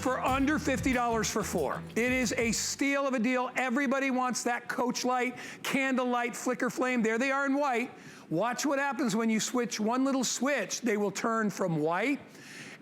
for under $50 for 4. It is a steal of a deal. Everybody wants that coach light, candle light, flicker flame. There they are in white. Watch what happens when you switch one little switch. They will turn from white,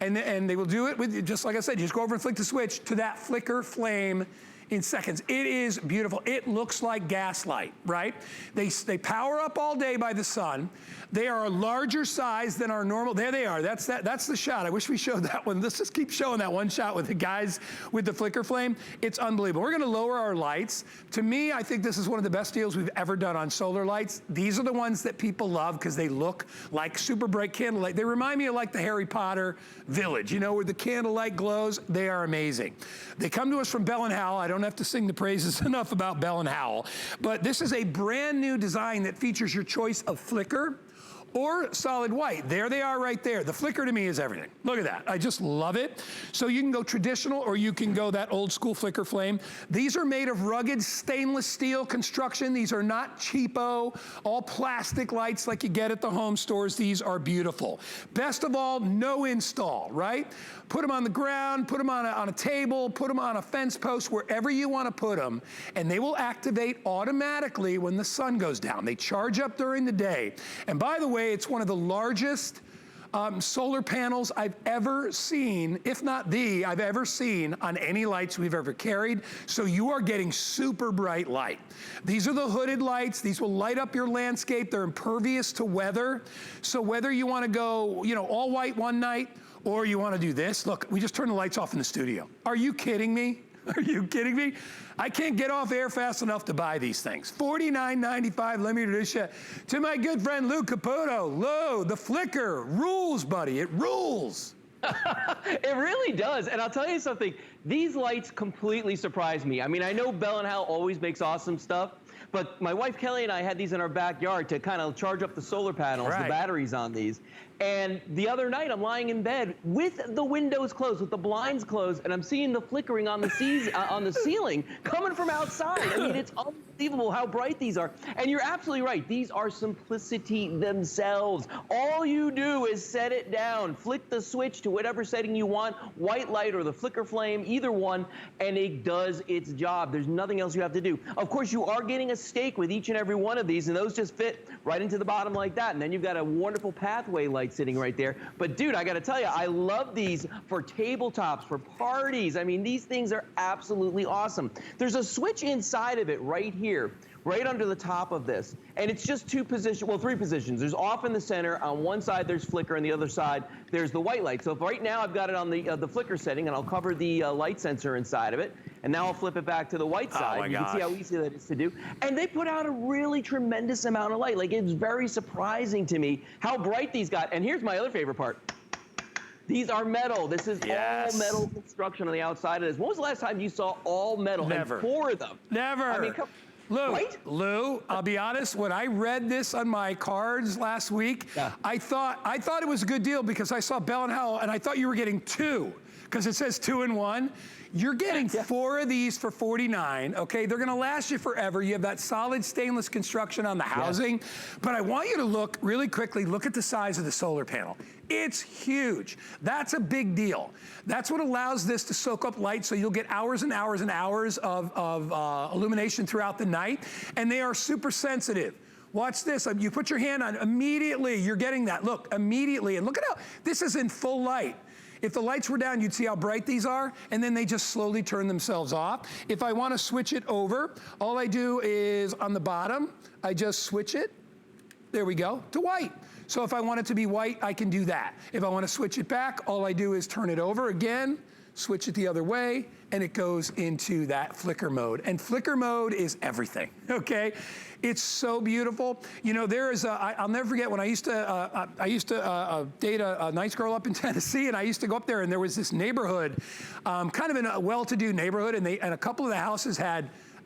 and they will do it with, just like I said, you just go over and flick the switch to that flicker flame in seconds. It is beautiful. It looks like gaslight, right? They power up all day by the sun. They are a larger size than our normal. There they are. That's the shot. I wish we showed that one. Let's just keep showing that one shot with the guys with the flicker flame. It's unbelievable. We're gonna lower our lights. To me, I think this is one of the best deals we've ever done on solar lights. These are the ones that people love because they look like super bright candlelight. They remind me of like the Harry Potter village, you know, where the candlelight glows. They are amazing. They come to us from Bell & Howell. I don't have to sing the praises enough about Bell & Howell, but this is a brand new design that features your choice of flicker or solid white. There they are right there. The flicker to me is everything. Look at that. I just love it. So you can go traditional or you can go that old school flicker flame. These are made of rugged stainless steel construction. These are not cheapo, all plastic lights like you get at the home stores. These are beautiful. Best of all, no install, right? Put them on the ground, put them on a table, put them on a fence post, wherever you want to put them, and they will activate automatically when the sun goes down. They charge up during the day. And by the way, it's one of the largest solar panels I've ever seen, if not I've ever seen on any lights we've ever carried. So you are getting super bright light. These are the hooded lights. These will light up your landscape. They're impervious to weather. So whether you want to go, you know, all white one night, or you want to do this, look, we just turned the lights off in the studio. Are you kidding me? Are you kidding me? I can't get off air fast enough to buy these things. $49.95, let me introduce you to my good friend Lou Caputo. Lou, the flicker rules, buddy, it rules. It really does, and I'll tell you something, these lights completely surprise me. I mean, I know Bell & Howell always makes awesome stuff, but my wife Kelly and I had these in our backyard to kind of charge up the solar panels, the batteries on these. And the other night, I'm lying in bed with the windows closed, with the blinds closed, and I'm seeing the flickering on the ceiling coming from outside. I mean, it's unbelievable how bright these are. And you're absolutely right. These are simplicity themselves. All you do is set it down, flick the switch to whatever setting you want, white light or the flicker flame, either one, and it does its job. There's nothing else you have to do. Of course, you are getting a stake with each and every one of these, and those just fit right into the bottom like that. And then you've got a wonderful pathway light sitting right there. But dude, I gotta tell you, I love these for tabletops, for parties. I mean, these things are absolutely awesome. There's a switch inside of it right here, right under the top of this. And it's just three positions. There's off in the center. On one side, there's flicker. On the other side, there's the white light. So if right now I've got it on the flicker setting, and I'll cover the light sensor inside of it. And now I'll flip it back to the white side. You can see how easy that is to do. And they put out a really tremendous amount of light. Like, it's very surprising to me how bright these got. And here's my other favorite part. These are metal. This is all metal construction on the outside of this. When was the last time you saw all metal? Never. And 4 of them? Never. I mean, Lou, I'll be honest, when I read this on my cards last week, I thought it was a good deal because I saw Bell & Howell and I thought you were getting 2 because it says 2-in-1. You're getting 4 of these for $49, okay? They're gonna last you forever. You have that solid stainless construction on the housing, but I want you to look really quickly, look at the size of the solar panel. It's huge. That's a big deal. That's what allows this to soak up light so you'll get hours and hours and hours of illumination throughout the night, and they are super sensitive. Watch this, you put your hand on, immediately you're getting that. Look, immediately, and look at how, this is in full light. If the lights were down, you'd see how bright these are, and then they just slowly turn themselves off. If I wanna switch it over, all I do is on the bottom, I just switch it, there we go, to white. So if I want it to be white, I can do that. If I wanna switch it back, all I do is turn it over again, switch it the other way, and it goes into that flicker mode. And flicker mode is everything, okay? It's so beautiful. You know, there is I'll never forget when I used to date a nice girl up in Tennessee, and I used to go up there, and there was this neighborhood, kind of in a well-to-do neighborhood, and a couple of the houses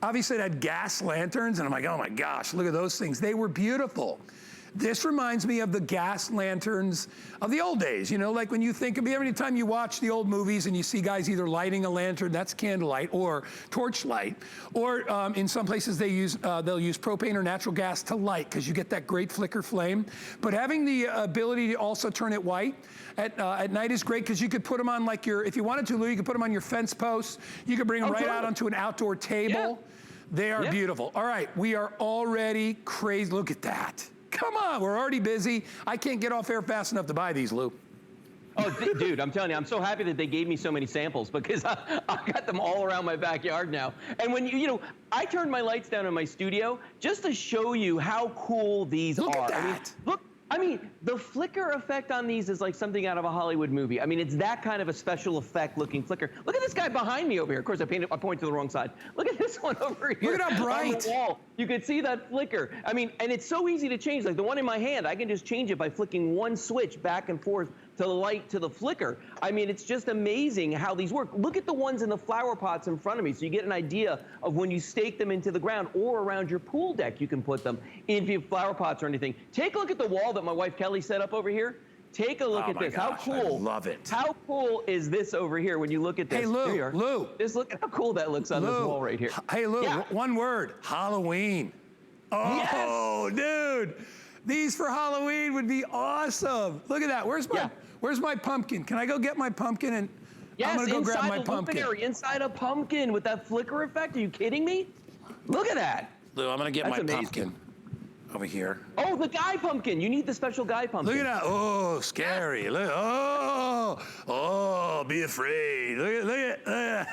obviously it had gas lanterns, and I'm like, oh my gosh, look at those things. They were beautiful. This reminds me of the gas lanterns of the old days. You know, like when you think of every time you watch the old movies and you see guys either lighting a lantern, that's candlelight, or torchlight, or in some places they'll use propane or natural gas to light because you get that great flicker flame. But having the ability to also turn it white at night is great because you could put them on like if you wanted to, Lou, you could put them on your fence posts. You could bring them out onto an outdoor table. Yeah. They are beautiful. All right, we are already crazy. Look at that. Come on, we're already busy. I can't get off air fast enough to buy these, Lou. Oh, dude, I'm telling you, I'm so happy that they gave me so many samples because I've got them all around my backyard now. And when you know, I turned my lights down in my studio just to show you how cool these are. Look at that. I mean, the flicker effect on these is like something out of a Hollywood movie. I mean, it's that kind of a special effect looking flicker. Look at this guy behind me over here. Of course, I point to the wrong side. Look at this one over here. Look at how bright. On the wall. You can see that flicker. I mean, and it's so easy to change. Like the one in my hand, I can just change it by flicking one switch back and forth to the light to the flicker. I mean, it's just amazing how these work. Look at the ones in the flower pots in front of me so you get an idea of when you stake them into the ground or around your pool deck, you can put them in your flower pots or anything. Take a look at the wall that my wife Kelly set up over here. Take a look at this. Gosh, how cool. I love it. How cool is this over here when you look at this? Hey, Lou. Just look at how cool that looks on this wall right here. Hey, Lou, one word, Halloween. Oh, dude. These for Halloween would be awesome. Look at that. Where's my pumpkin? Can I go get my pumpkin and I'm gonna go grab my pumpkin. Inside a pumpkin with that flicker effect. Are you kidding me? Look at that. Lou, I'm gonna get my pumpkin over here. Oh, the guy pumpkin. You need the special guy pumpkin. Look at that. Oh, scary. Look. Oh, be afraid. Look at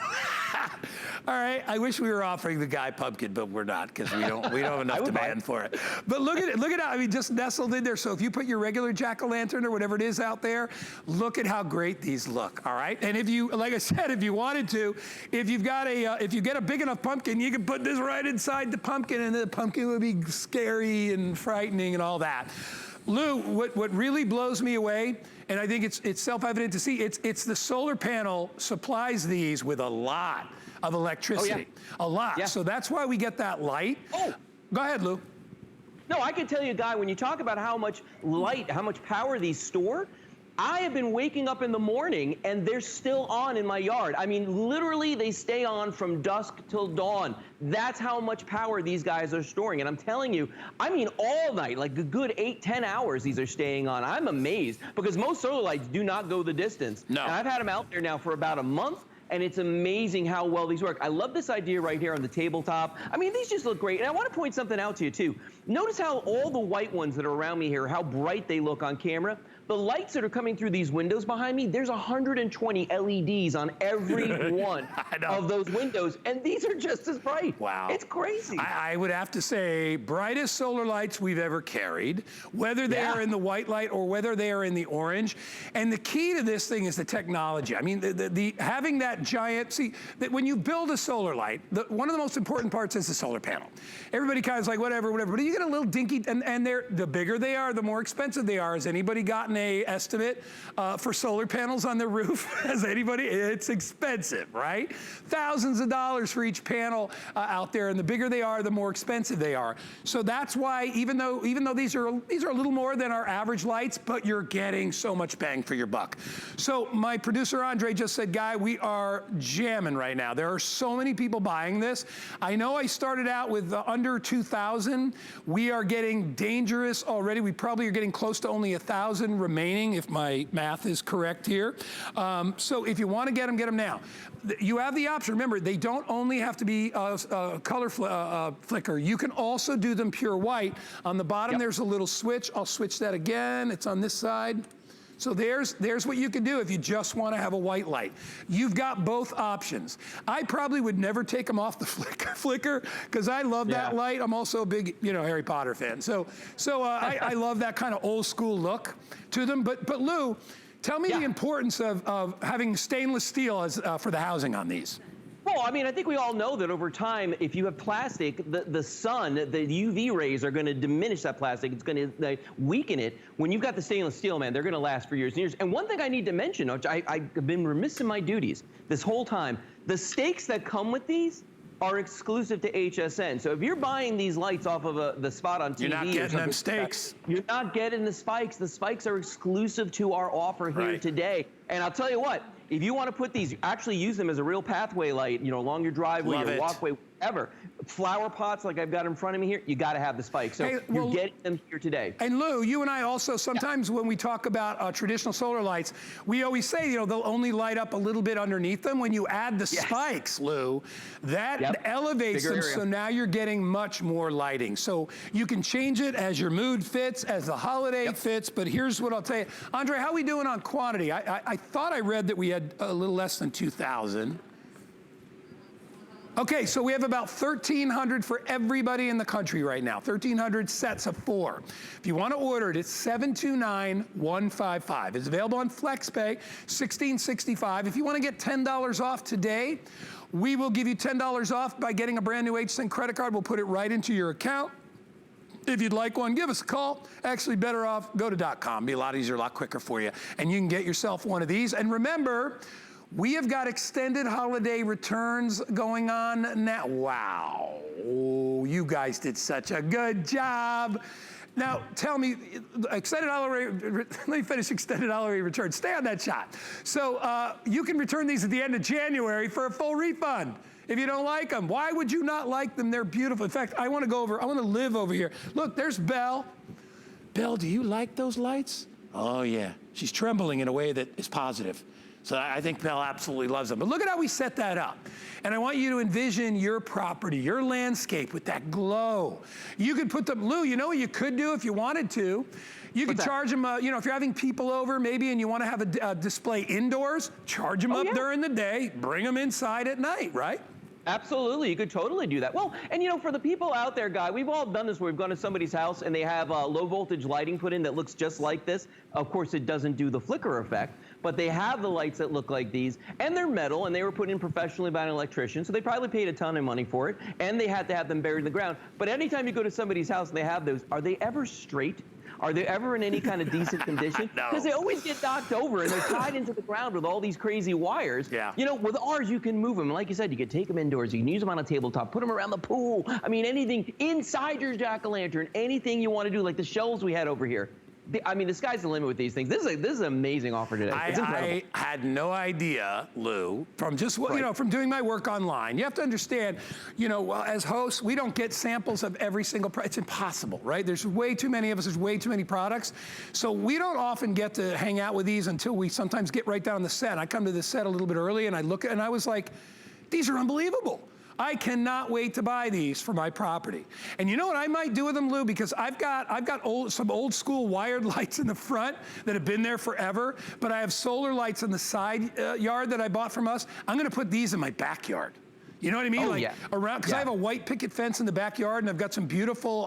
All right, I wish we were offering the guy pumpkin, but we're not because we don't have enough demand for it. But look at it. Look at how, I mean, just nestled in there. So if you put your regular jack-o'-lantern or whatever it is out there, look at how great these look. All right, and if you, like I said, if you wanted to, if you've got if you get a big enough pumpkin, you can put this right inside the pumpkin, and the pumpkin would be scary and frightening and all that. Lou, what really blows me away, and I think it's self-evident to see, it's the solar panel supplies these with a lot of electricity. A lot. Yeah. So that's why we get that light. Oh. Go ahead, Lou. No, I can tell you, Guy, when you talk about how much light, how much power these store, I have been waking up in the morning and they're still on in my yard. I mean, literally, they stay on from dusk till dawn. That's how much power these guys are storing. And I'm telling you, I mean, all night, like a good 8-10 hours these are staying on. I'm amazed because most solar lights do not go the distance. No. And I've had them out there now for about a month. And it's amazing how well these work. I love this idea right here on the tabletop. I mean, these just look great. And I want to point something out to you, too. Notice how all the white ones that are around me here, how bright they look on camera. The lights that are coming through these windows behind me, there's 120 LEDs on every one of those windows, and these are just as bright. Wow. It's crazy. I would have to say, brightest solar lights we've ever carried, whether they are in the white light or whether they are in the orange. And the key to this thing is the technology. I mean, having that giant, see, when you build a solar light, one of the most important parts is the solar panel. Everybody kind of is like, whatever, but you get a little dinky, and the bigger they are, the more expensive they are. Has anybody gotten a estimate for solar panels on their roof? Has anybody? It's expensive, right? Thousands of dollars for each panel out there, and the bigger they are, the more expensive they are. So that's why, even though these are a little more than our average lights, but you're getting so much bang for your buck. So my producer Andre just said, Guy, we are jamming right now. There are so many people buying this. I know I started out with under 2,000. We are getting dangerous already. We probably are getting close to only 1,000 remaining, if my math is correct here. So if you want to get them now. You have the option. Remember, they don't only have to be color flicker. You can also do them pure white. On the bottom, there's a little switch. I'll switch that again. It's on this side. So there's what you can do if you just want to have a white light. You've got both options. I probably would never take them off the flicker because I love that light. I'm also a big, Harry Potter fan. So I love that kind of old school look to them. But Lou, tell me the importance of having stainless steel as for the housing on these. Well, I mean, I think we all know that over time, if you have plastic, the sun, the UV rays are going to diminish that plastic. It's going to weaken it. When you've got the stainless steel, man, they're going to last for years and years. And one thing I need to mention, which I've been remiss in my duties this whole time, the stakes that come with these, are exclusive to HSN. So if you're buying these lights off of the spot on TV, you're not getting them stakes. You're not getting the spikes. The spikes are exclusive to our offer here today. And I'll tell you what, if you want to put these, actually use them as a real pathway light, you know, along your driveway, your walkway, whatever. Flower pots like I've got in front of me here, you got to have the spikes. So you're getting them here today. And Lou, you and I also, sometimes when we talk about traditional solar lights, we always say, you know, they'll only light up a little bit underneath them. When you add the spikes, Lou, that elevates them, so now you're getting much more lighting. So you can change it as your mood fits, as the holiday fits, but here's what I'll tell you. Andre, how are we doing on quantity? I thought I read that we had a little less than 2,000. Okay, so we have about 1,300 for everybody in the country right now. 1,300 sets of 4. If you want to order it, it's 729-155. It's available on FlexPay, $16.65. If you want to get $10 off today, we will give you $10 off by getting a brand new HSN credit card. We'll put it right into your account. If you'd like one, give us a call. Actually, better off, go to .com. Be a lot easier, a lot quicker for you. And you can get yourself one of these. And remember, we have got extended holiday returns going on now. Wow, you guys did such a good job. Now, tell me, extended holiday, let me finish extended holiday return. Stay on that shot. So you can return these at the end of January for a full refund if you don't like them. Why would you not like them? They're beautiful. In fact, I want to go over, I want to live over here. Look, there's Belle. Belle, do you like those lights? Oh, yeah. She's trembling in a way that is positive. So I think Belle absolutely loves them. But look at how we set that up. And I want you to envision your property, your landscape with that glow. You could put them, Lou, you know what you could do if you wanted to? You could charge them, you know, if you're having people over maybe and you want to have a display indoors, charge them up during the day, bring them inside at night, right? Absolutely, you could totally do that. Well, and you know, for the people out there, Guy, we've all done this where we've gone to somebody's house and they have low voltage lighting put in that looks just like this. Of course, it doesn't do the flicker effect, but they have the lights that look like these, and they're metal, and they were put in professionally by an electrician, so they probably paid a ton of money for it, and they had to have them buried in the ground. But anytime you go to somebody's house and they have those, are they ever straight? Are they ever in any kind of decent condition? Because they always get knocked over and they're tied into the ground with all these crazy wires. Yeah. You know, with ours, you can move them. Like you said, you can take them indoors. You can use them on a tabletop, put them around the pool. I mean, anything inside your jack-o'-lantern, anything you want to do, like the shelves we had over here. I mean, the sky's the limit with these things. This is an amazing offer today. It's incredible. I had no idea, Lou, from just, you know, from doing my work online. You have to understand, you know, as hosts, we don't get samples of every single product. It's impossible, right? There's way too many of us. There's way too many products. So we don't often get to hang out with these until we sometimes get right down the set. I come to the set a little bit early and I look and I was like, these are unbelievable. I cannot wait to buy these for my property. And you know what I might do with them, Lou? Because I've got some old school wired lights in the front that have been there forever, but I have solar lights in the side yard that I bought from us. I'm gonna put these in my backyard. You know what I mean? Around, because I have a white picket fence in the backyard and I've got some beautiful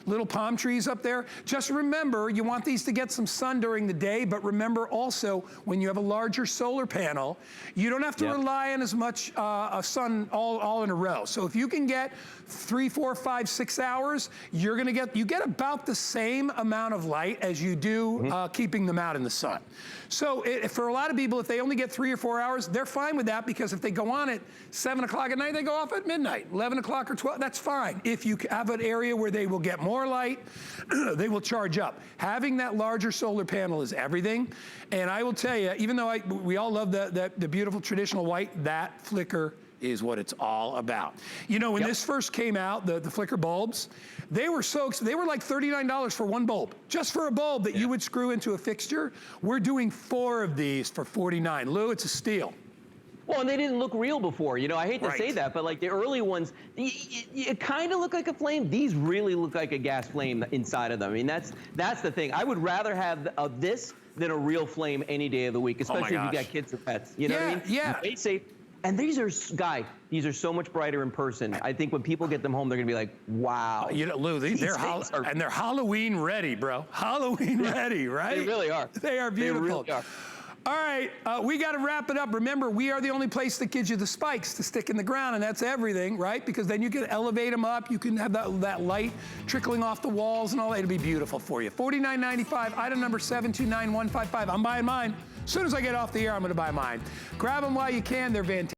little palm trees up there. Just remember, you want these to get some sun during the day, but remember also, when you have a larger solar panel, you don't have to rely on as much sun all in a row. So if you can get 3, 4, 5, 6 hours, you get about the same amount of light as you do keeping them out in the sun. So for a lot of people, if they only get 3 or 4 hours, they're fine with that, because if they go on at 7 o'clock at night, they go off at midnight, 11 o'clock or 12, that's fine. If you have an area where they will get more light, they will charge up. Having that larger solar panel is everything. And I will tell you, even though we all love the beautiful traditional white, that flicker is what it's all about. You know, when this first came out, the flicker bulbs, they were like $39 for one bulb, just for a bulb that you would screw into a fixture. We're doing 4 of these for $49. Lou, it's a steal. Well, and they didn't look real before. You know, I hate to say that, but like the early ones, it kind of looked like a flame. These really look like a gas flame inside of them. I mean, that's the thing. I would rather have this than a real flame any day of the week, especially if you got kids or pets. You know what I mean? Yeah. They say, and these are, Guy, these are so much brighter in person. I think when people get them home, they're gonna be like, wow. You know, Lou, they're Halloween ready, bro. Halloween ready, right? They really are. They are beautiful. They really are. All right, we got to wrap it up. Remember, we are the only place that gives you the spikes to stick in the ground, and that's everything, right? Because then you can elevate them up. You can have that light trickling off the walls and all that. It'll be beautiful for you. $49.95, item number 729-155. I'm buying mine. As soon as I get off the air, I'm going to buy mine. Grab them while you can. They're fantastic.